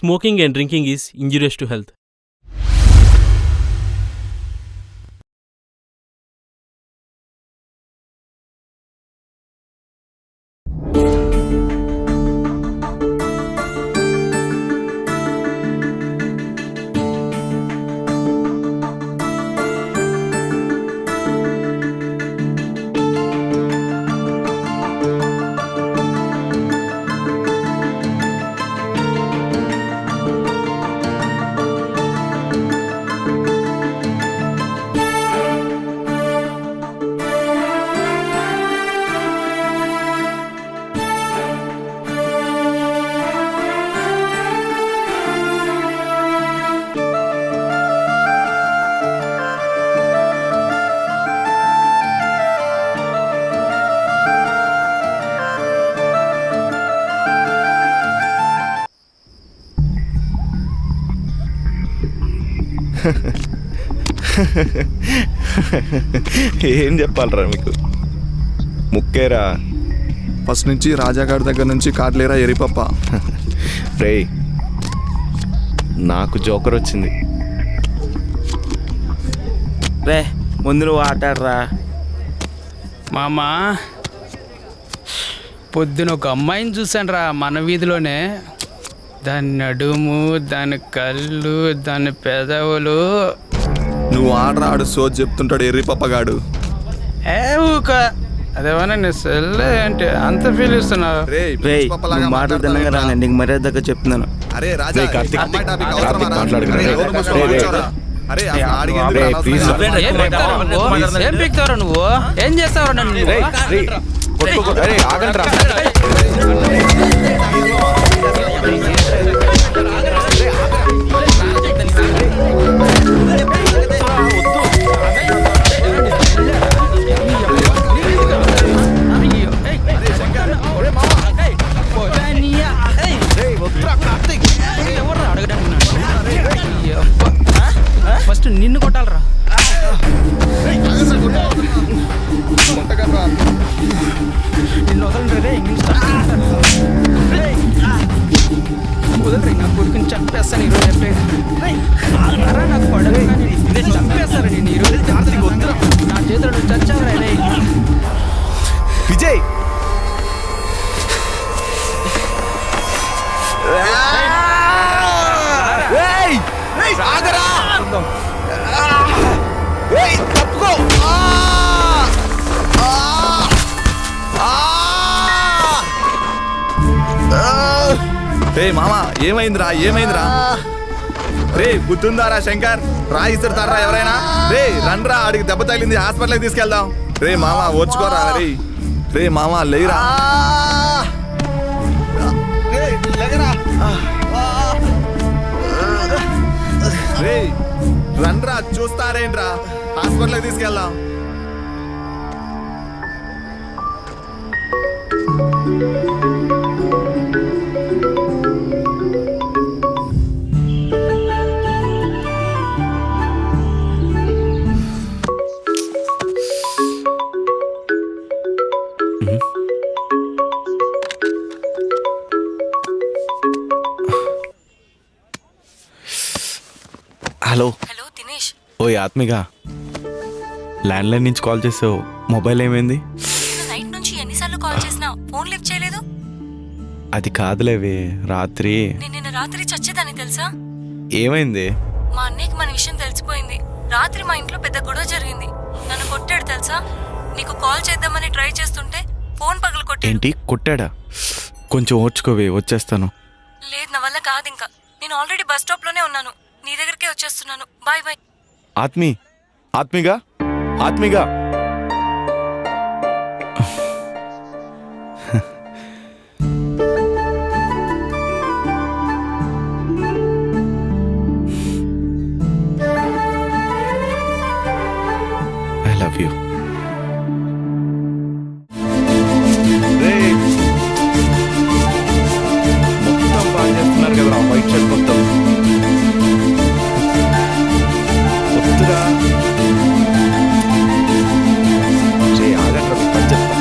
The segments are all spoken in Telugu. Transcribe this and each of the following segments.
smoking and drinking is injurious to health. ఏం చెప్పాలరా మీకు? ముక్కేరా. ఫస్ట్ నుంచి రాజాగారి దగ్గర నుంచి కార్లేరా ఎరిపప్ప. రే, నాకు జోకర్ వచ్చింది. రే ముందు నువ్వు ఆటాడరా. మామా పొద్దున ఒక అమ్మాయిని చూశాను రా మన వీధిలోనే. దాని నడుము, దాని కళ్ళు, దాని పెదవులు. నువ్వు ఆడరా, ఆడు సోది చెప్తుంటాడు ఎర్రిపప్పగాడు. ఊక అదేమన్నా నీ సెల్ ఏంటి అంత ఫీల్ ఇస్తున్నావు? మాట్లాడుతున్నా నీకు మర్యాదగా చెప్తున్నాను. అరే రాజా, రేయ్ కార్తీక్, అమ్మాయి టాపిక్ కార్తీక్ అవసరమా? మాట్లాడకు. అరే, ఎవరు ముసుగు కూర్చోరా? అరే అసలు ఆడికి ఎందుకు ప్లీజ్. అనవసరంగా? ఏం పీక్తావురా నువ్వు? ఏం చేస్తావురా నన్ను నువ్వు? ఆగండ్రా. ఫస్ట్ నిన్ను కొట్టాలరా. నిన్ను వదలండి. వదలరా, నా కొడుకుని చంపేస్తాను ఈరోజు. ఎప్పుడైనా నాకు పడదు, చంపేస్తారా నేను ఈరోజు. నా చేతులు చచ్చావరా. విజయ్, రే మామా, ఏమైందిరా? ఏమైందిరా? రే గుర్తుందారా శంకర్? రా ఇస్తారా ఎవరైనా? రే రండ్రా, ఆడికి దెబ్బ తగిలింది, హాస్పిటల్కి తీసుకెళ్దాం. రే మామా ఓర్చుకోరా. రే రే మామా లేరా. రే రండ్రా, చూస్తారేంట్రా? హాస్పిటల్కి తీసుకెళ్దాం. హలో. హలో దినేష్. ఓయ్ ఆత్మిక, ల్యాండ్లైన్ నుంచి కాల్ చేసావు, మొబైల్ ఏమైంది? నైట్ నుంచి ఎన్నిసార్లు కాల్ చేసినా ఫోన్ లిఫ్ట్ చేయలేదు. అది కాదులేవే, రాత్రి. నేను నిన్న రాత్రి చచ్చేదాన్ని తెలుసా? ఏమైంది? మా అన్నయ్యకి మన విషయం తెలిసిపోయింది. రాత్రి మా ఇంట్లో పెద్ద గొడవ జరిగింది. నన్ను కొట్టాడు తెలుసా? నీకు కాల్ చేద్దామని ట్రై చేస్తుంటే ఫోన్ పగలు కొట్టాడు. ఏంటి కొట్టాడా? కొంచెం ఓర్చుకోవే, వచ్చేస్తాను. లేదు, నా వల్ల కాదు ఇంకా. నేను ఆల్రెడీ బస్ స్టాప్ లోనే ఉన్నాను. నీ దగ్గరికే వచ్చేస్తున్నాను. Bye bye. ఆత్మిగా ఐ లవ్ యూ. మొత్తం బాగా చేస్తున్నారు కదా వైట్ షర్ట్ మొత్తం. వద్దురా. ఆగండి, పని చెప్తా.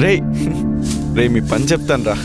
రేయ్ రే మీ పని చెప్తాను రా.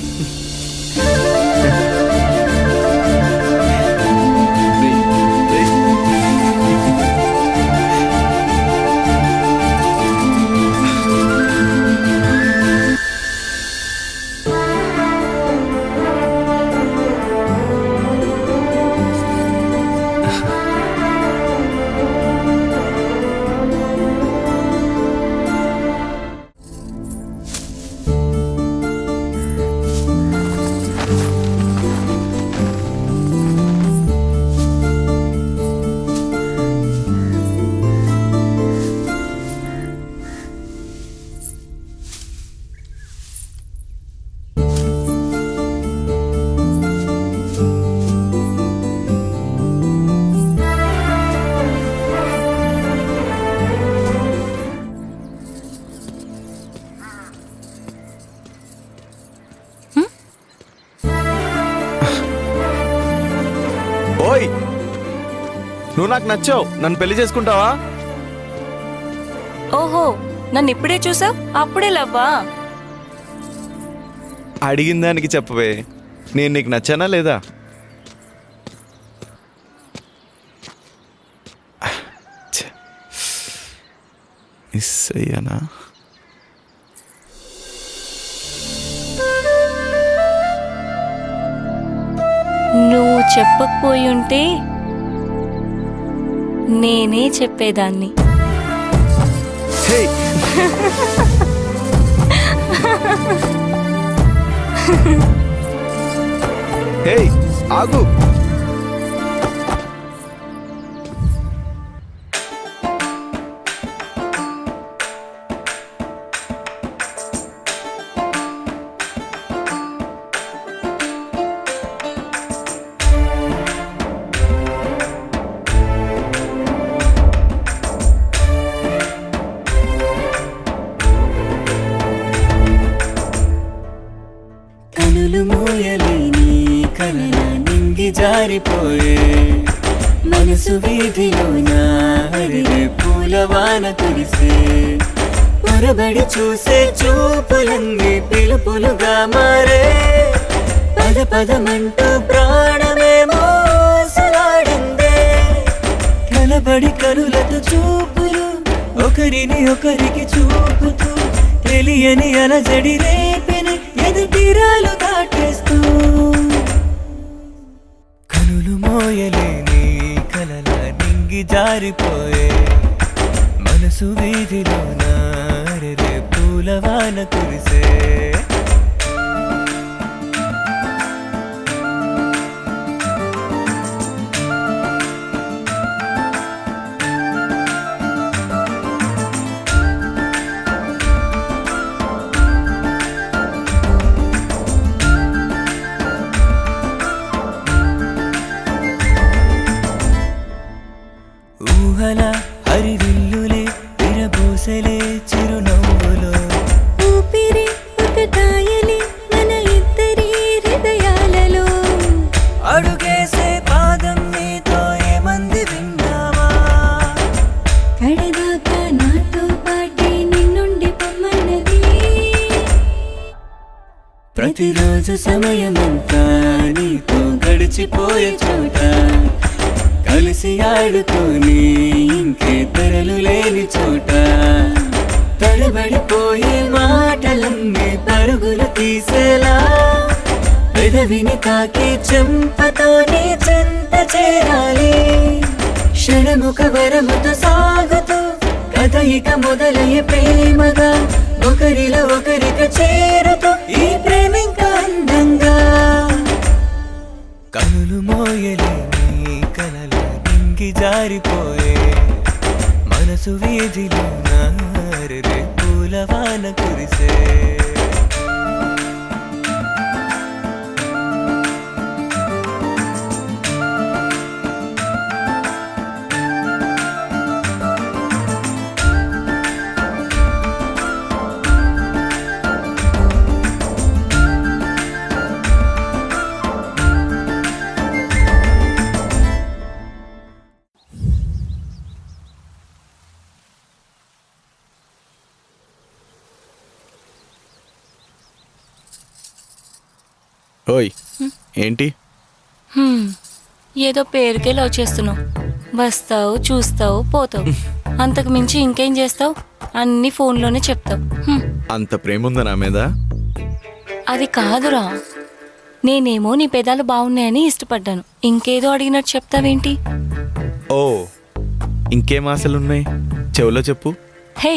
ఓయ్ నువ్వు నాకు నచ్చావు, నన్ను పెళ్లి చేసుకుంటావా? ఓహో, నన్ను ఇప్పుడే చూసావ్, అప్పుడే లవ్వా? అడిగిన దానికి చెప్పవే, నేను నీకు నచ్చానా లేదా? మిస్ అయ్యానా? నువ్వు చెప్పకపోయి ఉంటే నేనే చెప్పేదాన్ని. హే హే ఆగు. కనులు మూయలేని కలల నింగి జారిపోయే మనసు వీధిలోన హరిరే పూలవాన కురిసే పొరబడి చూసే చూపులన్నీ పిలుపులుగా మారే పద పదమంటూ ప్రాణమేమో సులాడిందే కలబడి కనులతో చూపులు ఒకరిని ఒకరికి చూపుతూ తెలియని అలజడి రేపిని ఎదుటిరాలు దాటేస్తూ కనులు మోయలేని కలల నింగి జారిపోయే మనసు వీధిలోన అరెరే పూలవాన కురిసే ఊహల హరివిల్లులే విరబూసలే చిరునవ్వులో ఊపిరి ఒకటాయలే మన ఇద్దరి హృదయాలలో అడుగేసే పాదం నీతో ఏమంది విన్నావా కడదాకా నాతో పాటే నిన్నుండి పొమ్మన్నది ప్రతిరోజు సమయమంతా నీతో గడిచిపోయే చోట కలిసి ఆడుకొని ఇంకే తెరలు లేని చోట తడబడిపోయే మాటలన్నీ పరుగులు తీసేలా పెదవిని తాకి చెంపతోనే చెంత చేరాలి క్షణముక వరముతో సాగుతూ కథ ఇక మొదలయ్యే ప్రేమగా ఒకరిలో ఒకరిక చేరుతూ ఈ ప్రేమింక అందంగా కనులు మోయలేని కలల నింగి జారిపోయే మనసు వీధిలో నారే పూలవాన కురిసే ఓయ్ ఏంటి హ్మ్, ఏదో పేరుకే లవ్ చేస్తున్నావు. వస్తావు, చూస్తావు, పోతావు. అంతకు మించి ఇంకేం చేస్తావు? అన్ని ఫోన్లోనే చెప్తావు. హ్మ్, అంత ప్రేమ ఉందా నా మీద? అది కాదురా. నేనేమో నీ పెదాలు బాగున్నాయని ఇష్టపడ్డాను. ఇంకేదో అడిగినట్టు చెప్తావేంటి? ఓ ఇంకేం ఆశలున్నాయి చెవులో చెప్పు. హే,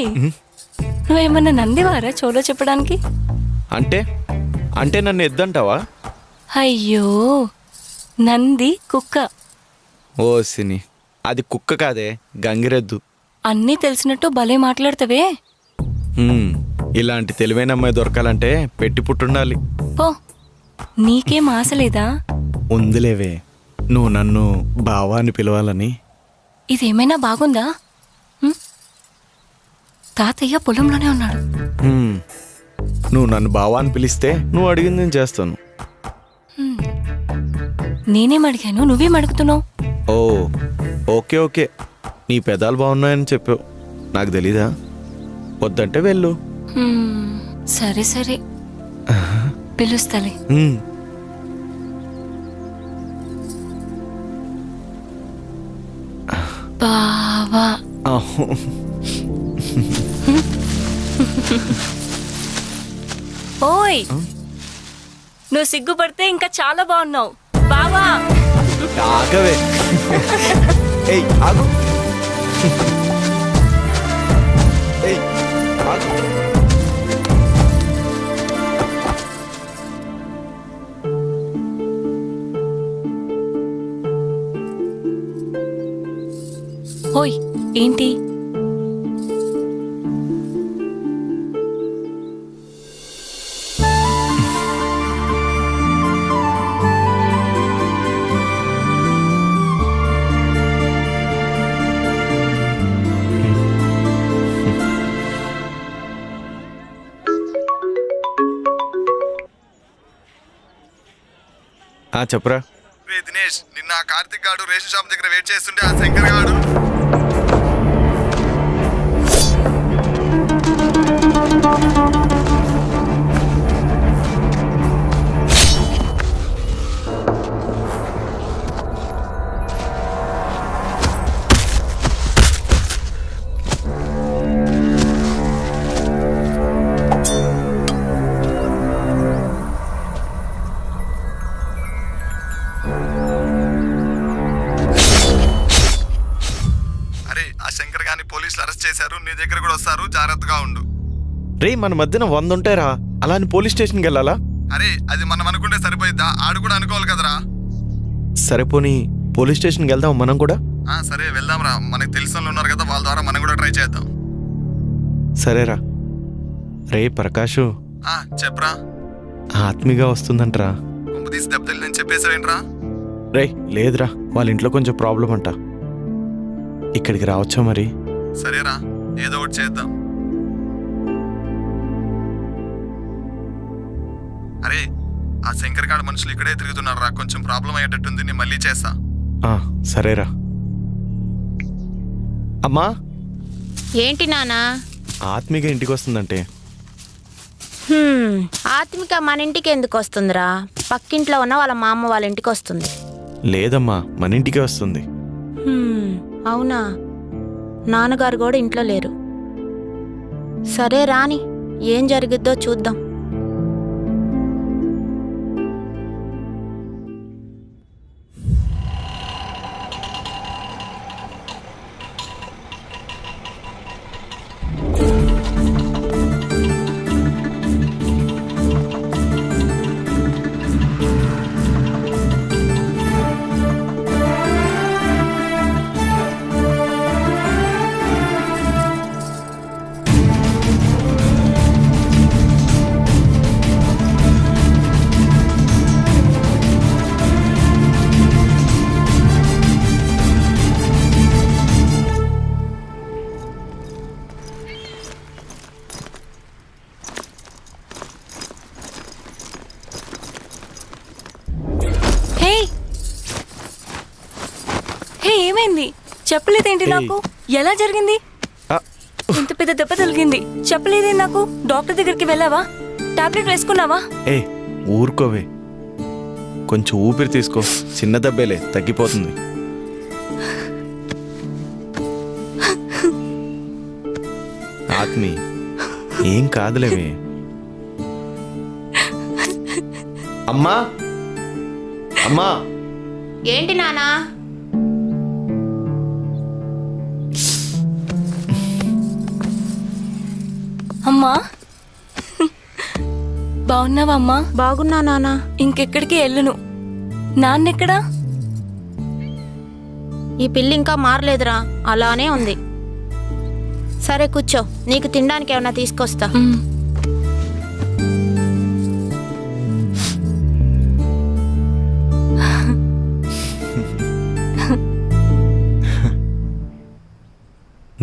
నువ్వేమన్నా నందివారా చెవులో చెప్పడానికి? అంటే అంటే నన్ను ఎద్దంటావా? అయ్యో, నంది కుక్క. ఓ సిని, అది కుక్క కాదే, గంగిరెద్దు. అన్నీ తెలిసినట్టు భలే మాట్లాడతావే. హ్మ్, ఇలాంటి తెలివైన అమ్మాయి దొరకాలంటే పెట్టి పుట్టుండాలి. పో, నీకేం ఆశ లేదా? ఉందిలేవే, నువ్వు నన్ను బావా అని పిలవాలని. ఇదేమైనా బాగుందా? హ్మ్? తాతయ్య పొలంలోనే ఉన్నాడు. హ్మ్, నువ్వు నన్ను బావా అని పిలిస్తే నువ్వు అడిగింది నేను చేస్తాను. నేనేం అడిగాను, నువ్వేం అడుగుతున్నావు? ఓ ఓకే ఓకే, నీ పెదాలు బాగున్నాయని చెప్పావు, నాకు తెలీదా? వద్దంటే వెళ్ళు. హ్మ్, సరే సరే, పిలుస్తాలే. హ్మ్. బావా. ఆహు. ఓయ్, నువ్వు సిగ్గుపడితే ఇంకా చాలా బాగున్నావు బావా. ఆగవే. ఏయ్ ఆగు. ఏయ్ ఆగు. ఓయ్, ఏంటి? చెప్పరా. రే దినేష్, నిన్న ఆ కార్తిక్ గాడు రేషన్ షాప్ దగ్గర వెయిట్ చేస్తుంటే ఆ శంకర్ గాడు పోలీసులు అరెస్ట్ చేశారు. నీ దగ్గర కూడా వస్తారు, జాగ్రత్తగా ఉండు. రే మన మధ్యన 100 ఉంటాయిరా, అలా అని పోలీస్ స్టేషన్కి వెళ్ళాలా? అరే అది మనం అనుకుంటే సరిపోయిద్దా? ఆడు కూడా అనుకోవాలి కదరా. సరిపోని పోలీస్ స్టేషన్కి వెళ్దాం మనం కూడా. సరే వెళ్దాం రా, మనకు తెలిసిన వాళ్ళు ఉన్నారు కదా, వాళ్ళ ద్వారా మనం కూడా ట్రై చేద్దాం. సరేరా. రే ప్రకాషు, చెప్పరా. ఆత్మీగా వస్తుందంటరా. కొంప తీసి దెబ్బతల్లి నేను చెప్పేసావేంట్రా? రే లేదురా, వాళ్ళ ఇంట్లో కొంచెం ప్రాబ్లం అంట. ఇక్కడికి రావచ్చా మరి? సరేరా, ఏదో ఒకటి చేద్దాం. అరే ఆ శంకర్ గాడు మనుషులు ఇక్కడే తిరుగుతున్నారా, కొంచెం ప్రాబ్లం అయ్యేటట్టుంది, నేను మళ్ళీ చేస్తా. సరేరా. అమ్మా, ఏంటి నానా? ఆత్మీగా ఇంటికి వస్తుందంటే. ఆత్మిక మన ఇంటికి ఎందుకు వస్తుందిరా? పక్కింట్లో ఉన్న వాళ్ళ మా అమ్మ వాళ్ళ ఇంటికి వస్తుంది. లేదమ్మా, మన ఇంటికే వస్తుంది. అవునా? నాన్నగారు కూడా ఇంట్లో లేరు. సరే రాని, ఏం జరిగిద్దో చూద్దాం. ఏమైంది? చెప్పలేదేంటి నాకు? ఎలా జరిగింది? ఇంత పెద్ద దెబ్బ తగిలింది, చెప్పలేదే నాకు? డాక్టర్ దగ్గరికి వెళ్ళావా? టాబ్లెట్ వేసుకున్నావా? ఊరుకోవే, కొంచెం ఊపిరి తీసుకో, చిన్న దెబ్బేలే, తగ్గిపోతుంది. ఆత్మి, ఏం కాదులేవే. అమ్మా అమ్మా, ఏంటి నానా? అమ్మా బాగున్నావా అమ్మా? బాగున్నా నానా. ఇంకెక్కడికి వెళ్ళను. నాన్నెక్కడా? ఈ పిల్లి ఇంకా మారలేదురా, అలానే ఉంది. సరే కూర్చో, నీకు తినడానికి ఏమన్నా తీసుకొస్తా. ఉమ్.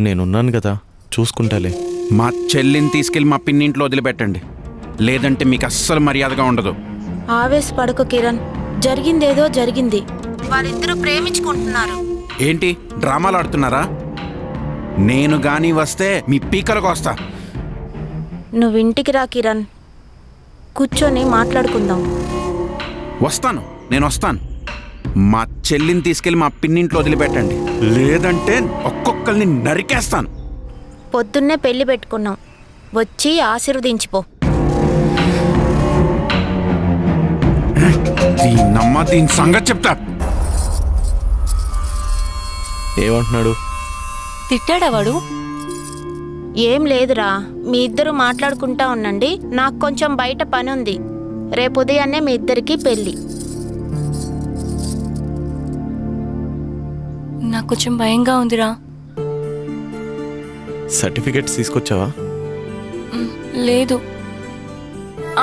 నేనున్నాను కదా, చూసుకుంటాలే. మా చెల్లిని తీసుకెళ్ళి మా పిన్నింట్లో వదిలిపెట్టండి, లేదంటే మీకు అస్సలు మర్యాదగా ఉండదు. ఆవేశపడకు కిరణ్, జరిగిందేదో జరిగింది. వాళ్ళిద్దరూ ప్రేమించుకుంటున్నారు. ఏంటి డ్రామాలు ఆడుతున్నారా? నేను గాని వస్తే మీ పీకలకు వస్తా. నువ్వు ఇంటికి రా కిరణ్, కూర్చొని మాట్లాడుకుందాం. వస్తాను, నేను వస్తాను. మా చెల్లిని తీసుకెళ్ళి మా పిన్నింట్లో వదిలిపెట్టండి, లేదంటే ఒక్కొక్కరిని నరికేస్తాను. పొద్దున్నే పెళ్లి పెట్టుకున్నాం, వచ్చి ఆశీర్వదించిపో. దీని సంగతి చెప్తా. ఏమంటున్నాడు? తిట్టాడా వాడు? ఏం లేదురా, మీ ఇద్దరు మాట్లాడుకుంటా ఉండండి, నాకు కొంచెం బయట పని ఉంది. రేపు ఉదయాన్నే మీ ఇద్దరికి పెళ్లి. నాకు కొంచెం భయంగా ఉందిరా. సర్టిఫికెట్స్ తీసుకొచ్చావా? లేదు,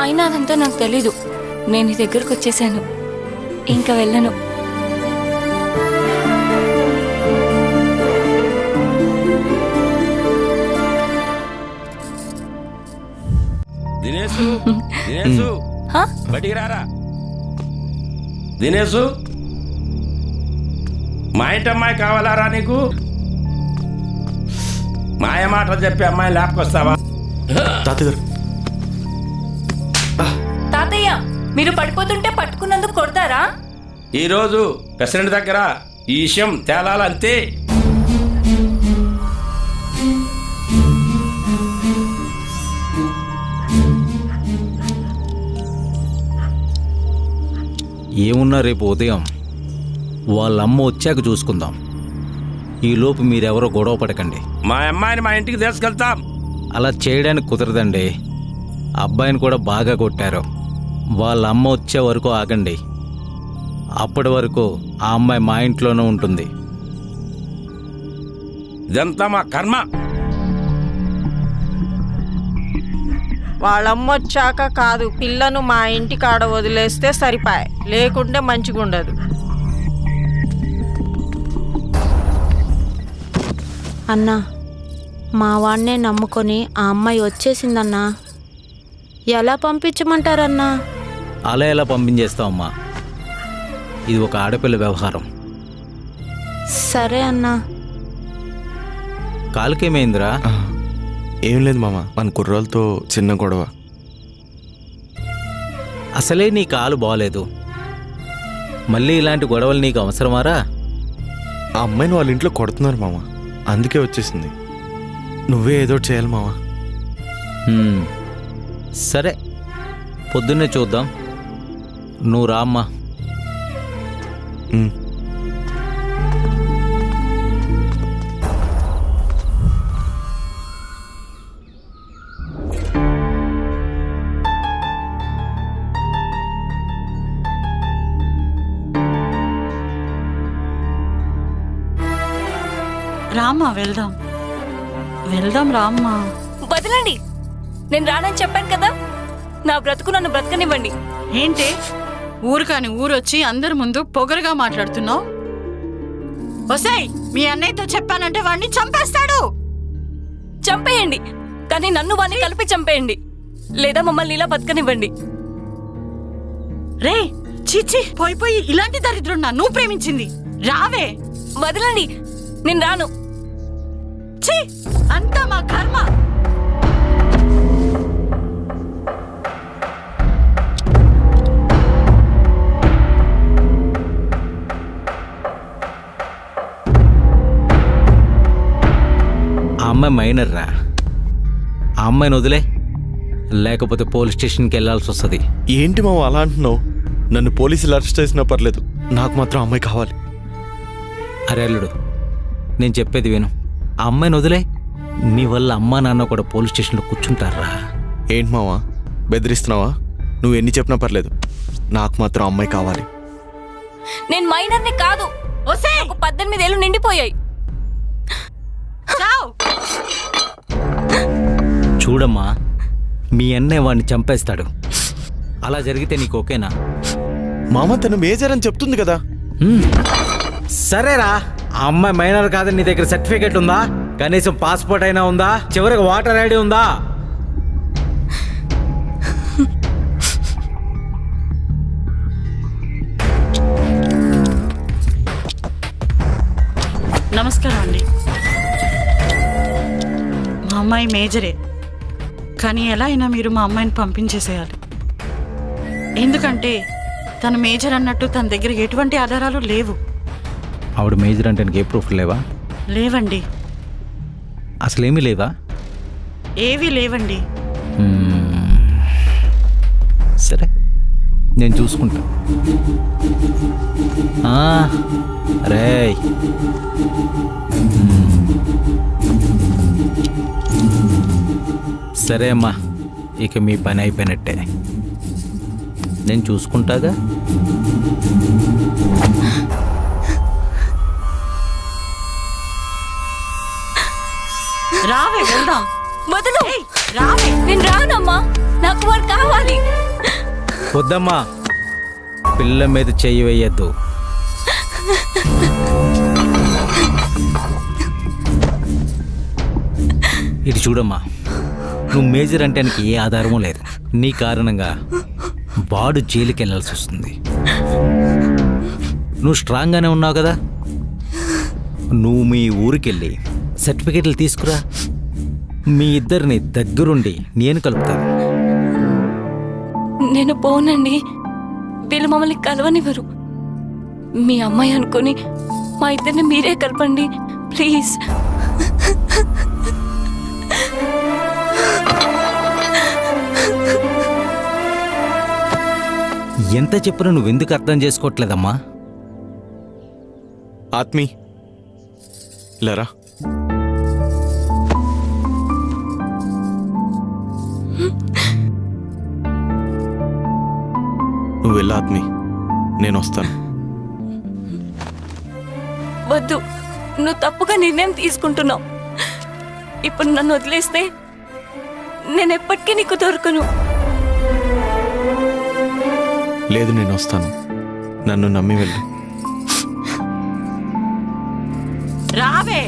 అయినా అదంతా నాకు తెలీదు. నేను నీ దగ్గరకు వచ్చేసాను, ఇంకా వెళ్ళను. దినేసు, దినేసు, హా? బయటికి రారా. దినేసు, మా ఇంటి అమ్మాయి కావాలారా నీకు? మాయ మాట చెప్పి అమ్మాయి లేపుకొస్తావా? తాతగారు, తాతయ్య, మీరు పడిపోతుంటే పట్టుకున్నందుకు కొడతారా? ఈరోజు ప్రెసిడెంట్ దగ్గర ఈ విషయం తేలాలంతే. ఏమున్నా రేపు ఉదయం వాళ్ళమ్మ వచ్చాక చూసుకుందాం. ఈలోపు మీరెవరో గొడవ పడకండి. మా అమ్మాయిని మా ఇంటికి తీసుకెళ్తాం. అలా చేయడానికి కుదరదండి. అబ్బాయిని కూడా బాగా కొట్టారు. వాళ్ళ అమ్మ వచ్చే వరకు ఆగండి. అప్పటి వరకు ఆ అమ్మాయి మా ఇంట్లోనే ఉంటుంది. ఇదంతా మా కర్మ. వాళ్ళమ్మ వచ్చాక కాదు, పిల్లను మా ఇంటి కాడ వదిలేస్తే సరిపాయ్, లేకుంటే మంచిగుండదు. అన్నా, మా వాడినే నమ్ముకొని ఆ అమ్మాయి వచ్చేసిందన్నా. ఎలా పంపించమంటారన్నా? అలా ఎలా పంపించేస్తావమ్మా? ఇది ఒక ఆడపిల్ల వ్యవహారం. సరే అన్నా. కాలుకేమైందిరా? ఏం లేదు మామ, మన కుర్రాలతో చిన్న గొడవ. అసలే నీ కాలు బాగలేదు, మళ్ళీ ఇలాంటి గొడవలు నీకు అవసరమారా? ఆ అమ్మాయిని వాళ్ళ ఇంట్లో కొడుతున్నారు మామ, అందుకే వచ్చేసింది. నువ్వే ఏదో చేయాలి మామ. సరే, పొద్దున్నే చూద్దాం. నువ్వు రామ్మా. రామ్మా, వెళ్దాం వెళ్దాం, రామ్మా. వదలండి, నేను రానని చెప్పాను కదా. నా బ్రతుకు నన్ను బ్రతకనివ్వండి. ఏంటి ఊరు కాని ఊరొచ్చి అందరి ముందు పొగరుగా మాట్లాడుతున్నావు? ఒసేయ్, మీ అన్నయ్యతో చెప్పానంటే వాడిని చంపేస్తాడు. చంపేయండి, కానీ నన్ను వాడిని కలిపి చంపేయండి, లేదా మమ్మల్ని ఇలా బతకనివ్వండి. రే చీచి, పోయి ఇలాంటి దరిద్రున్నా నువ్వు ప్రేమించింది? రావే. వదలండి, నేను రాను. ఛీ, అంతా మా కర్మ. అమ్మాయి మైనర్ రా. ఆ అమ్మాయిని వదిలే, లేకపోతే పోలీస్ స్టేషన్కి వెళ్ళాల్సి వస్తుంది. ఏంటి మావ అలా అంటున్నావు? నన్ను పోలీసులు అరెస్ట్ చేసినా పర్లేదు, నాకు మాత్రం అమ్మాయి కావాలి. అరే అల్లుడు, నేను చెప్పేది విను. ఆ అమ్మాయిని వదిలే, నీ వల్ల అమ్మా నాన్న కూడా పోలీస్ స్టేషన్లో కూర్చుంటారా. ఏంటి మావా బెదిరిస్తున్నావా? నువ్వు ఎన్ని చెప్పినా పర్లేదు, నాకు మాత్రం అమ్మాయి కావాలి. నేను మైనర్ని కాదు. నాకు 18 ఏళ్ళు నిండిపోయాయి. చూడమ్మా, మీ అన్నయ్య వాడిని చంపేస్తాడు. అలా జరిగితే నీకు ఓకేనా? మామ తను మేజర్ అని చెప్తుంది కదా. సరేరా, ఆ అమ్మాయి మైనర్ కాదని నీ దగ్గర సర్టిఫికేట్ ఉందా? కనీసం పాస్పోర్ట్ అయినా ఉందా? చివరికి వాటర్ ఐడి ఉందా? నమస్కారం అండి. మా అమ్మాయి మేజరే, కానీ ఎలా అయినా మీరు మా అమ్మాయిని పంపించేసేయాలి. ఎందుకంటే తను మేజర్ అన్నట్టు తన దగ్గర ఎటువంటి ఆధారాలు లేవు. ఆవిడ మేజర్ అంటే ఏ ప్రూఫ్ లేవా? లేవండి. అసలేమీ లేవా? ఏవీ లేవండి. సరే, నేను చూసుకుంటా. రేయ్, సరే అమ్మా, ఇక మీ పని అయిపోయినట్టే. నేను చూసుకుంటాగా. రావే వెళ్దాం. వదులు. రావే. నేను రానమ్మా, నాకు వాడు కావాలి. వద్దమ్మా, పిల్ల మీద చెయ్యి వేయద్దు. ఇటు చూడమ్మా, నువ్వు మేజర్ అంటే నీకు ఏ ఆధారమూ లేదు. నీ కారణంగా వాడు జైలుకి వెళ్ళాల్సి వస్తుంది. నువ్వు స్ట్రాంగ్గానే ఉన్నావు కదా, నువ్వు మీ ఊరికెళ్ళి సర్టిఫికెట్లు తీసుకురా. మీ ఇద్దరిని దగ్గరుండి నేను కలుపుతాను. నేను పోనండి, వీళ్ళు మమ్మల్ని కలవనివ్వరు. మీ అమ్మాయి అనుకొని మా ఇద్దరిని మీరే కలపండి ప్లీజ్. ఎంత చెప్పినా నువ్వెందుకు అర్థం చేసుకోవట్లేదమ్మా? ఆత్మీ లేరా. నువ్వు వెళ్ళా ఆత్మీ, నేను వస్తాను. వద్దు, నువ్వు తప్పుగా నిర్ణయం తీసుకుంటున్నావు. ఇప్పుడు నన్ను వదిలేస్తే నేను ఎప్పటికీ నీకు దొరకను. లేదు, నేను వస్తాను. నన్ను నమ్మి వెళ్ళు. రావే.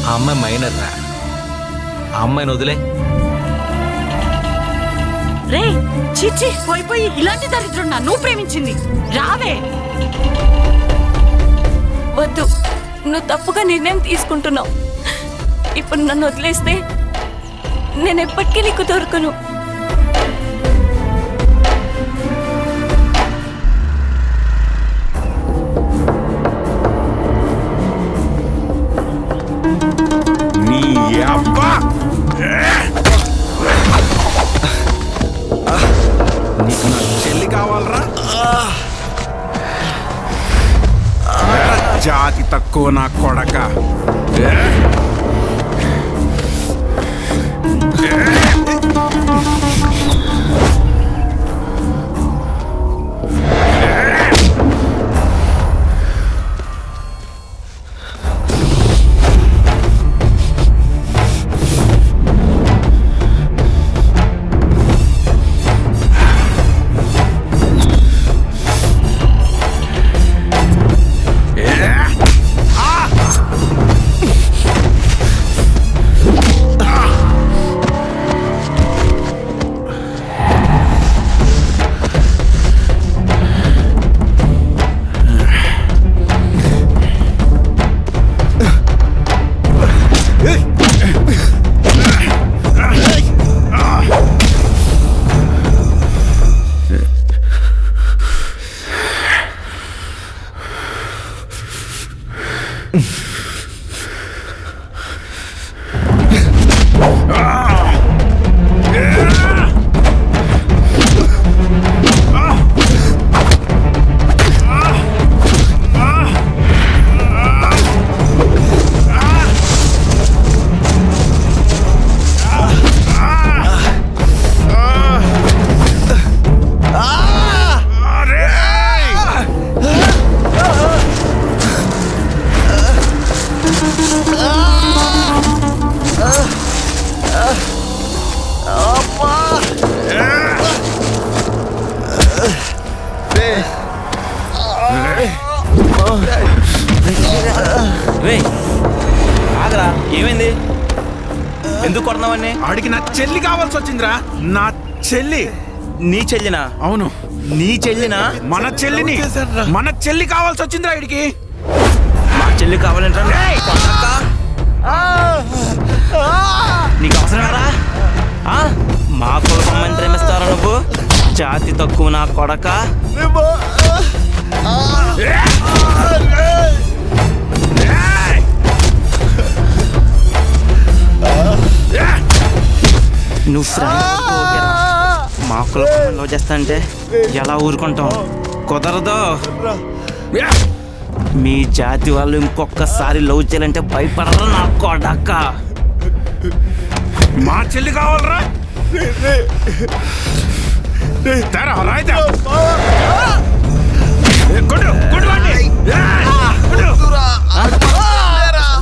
ఆ అమ్మాయి మైనర్ రా. ఆ అమ్మాయిని వదిలే. రే చిచ్చి, పోయి ఇలాంటి దరిద్రున్నా నువ్వు ప్రేమించింది. రావే. వద్దు, నువ్వు తప్పుగా నిర్ణయం తీసుకుంటున్నావు. ఇప్పుడు నన్ను వదిలేస్తే నేను ఎప్పటికీ నీకు దొరకను. నీకు నా చెల్లి కావాలరా? జాతి తక్కువ నా కొడక. ఎందుకు కొడతావని? ఆడికి నా చెల్లి కావాల్సి వచ్చిందిరా. నా చెల్లి. నీ చెల్లినా? అవును. నీ చెల్లినా? మన చెల్లిని. మన చెల్లి కావాల్సి వచ్చిందిరా ఆడికి. మా చెల్లి కావాలంటా? నీకు అవసరమేరా? మా కులకమ్మని ప్రేమిస్తారా నువ్వు? జాతి తక్కువ నా కొడక. నువ్వు మా కులకమ్మని లవ్ చేస్తా అంటే ఎలా ఊరుకుంటాం? కుదరదు. మీ జాతి వాళ్ళు ఇంకొకసారి లవ్ చేయాలంటే భయపడరా నా కొడక. మా చెల్లి కావాలరా?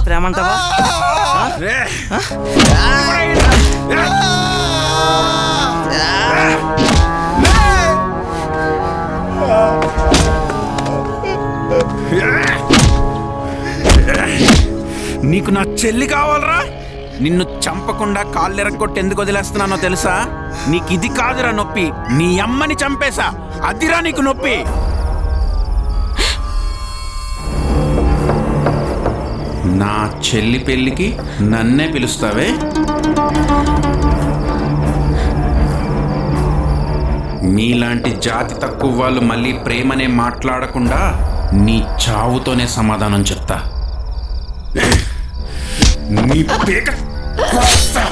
ప్రేమంటావా? నీకు నా చెల్లి కావాలరా? నిన్ను చంపకుండా కాళ్ళెరగొట్టి ఎందుకు వదిలేస్తున్నానో తెలుసా? నీకు ఇది కాదురా నొప్పి, నీ అమ్మని చంపేశా, అదిరా నీకు నొప్పి. నా చెల్లి పెళ్ళికి నన్నే పిలుస్తావే? మీలాంటి జాతి తక్కువ వాళ్ళు మళ్ళీ ప్రేమనే మాట్లాడకుండా నీ చావుతోనే సమాధానం చెప్తా. నీ పేక కోస్తా.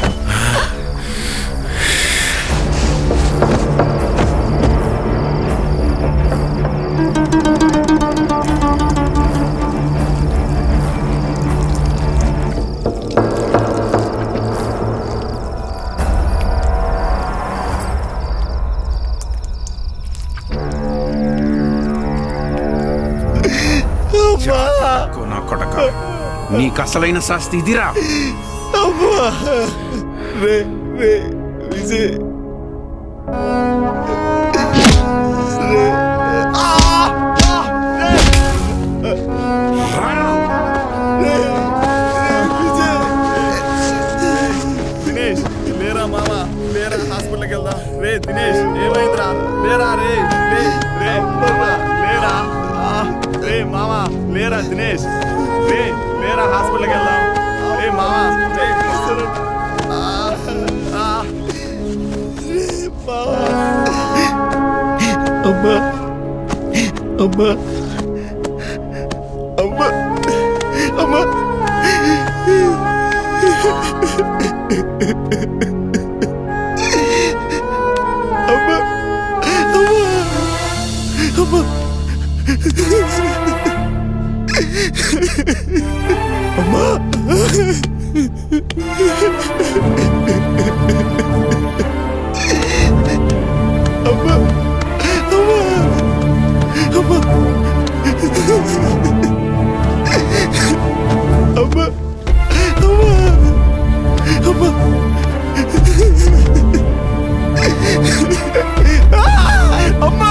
నా కొడక, నీకు అసలైన శాస్తి ఇదిరా. దినేష్ లేరా మామ, లేరా హాస్పిటల్కి వెళ్దాం. రే దినేష్ ఏమైందిరా? లేరా రే రే రే మామ లేరా? రే మామ లేరా దినేష్? రే లేరా హాస్పిటల్కి వెళ్దాం. రే మామ రే అమ్మా అమ్మా అమ్మా అమ్మా అమ్మా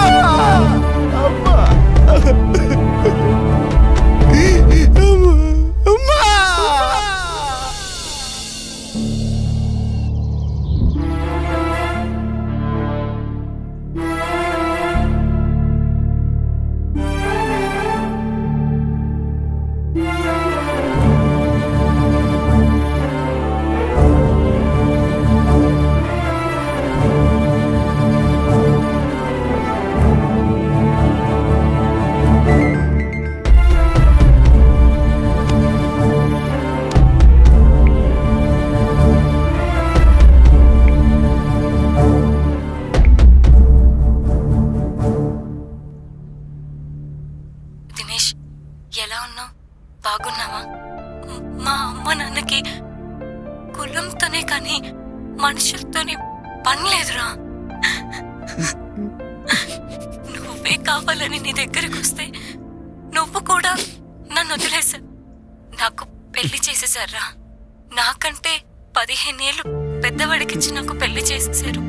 ఎలా ఉన్నావు? బాగున్నావా? మా అమ్మ నాన్నకి కులంతోనే కానీ మనుషులతోనే పని లేదురా. నువ్వే కావాలని నీ దగ్గరికి వస్తే నువ్వు కూడా నన్ను వదిలేసా. నాకు పెళ్లి చేసేసారా. నాకంటే 15 ఏళ్ళు పెద్దవాడికిచ్చి నాకు పెళ్లి చేసేసారు.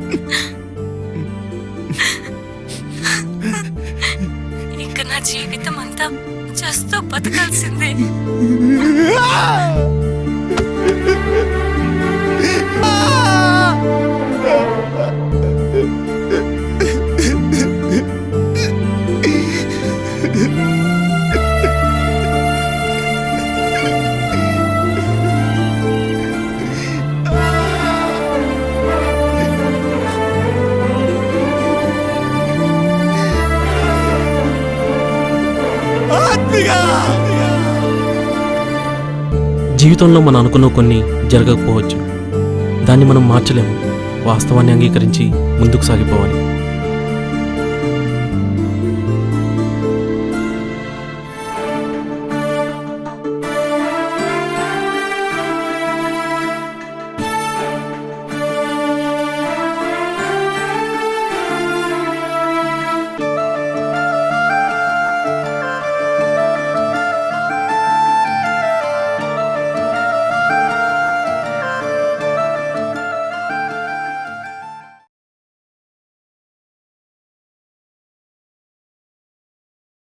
ఇక నా జీవితం అంతా చేస్తూ బతకాల్సిందే. జీవితంలో మనం అనుకున్న కొన్ని జరగకపోవచ్చు. దాన్ని మనం మార్చలేము. వాస్తవాన్ని అంగీకరించి ముందుకు సాగిపోవాలి.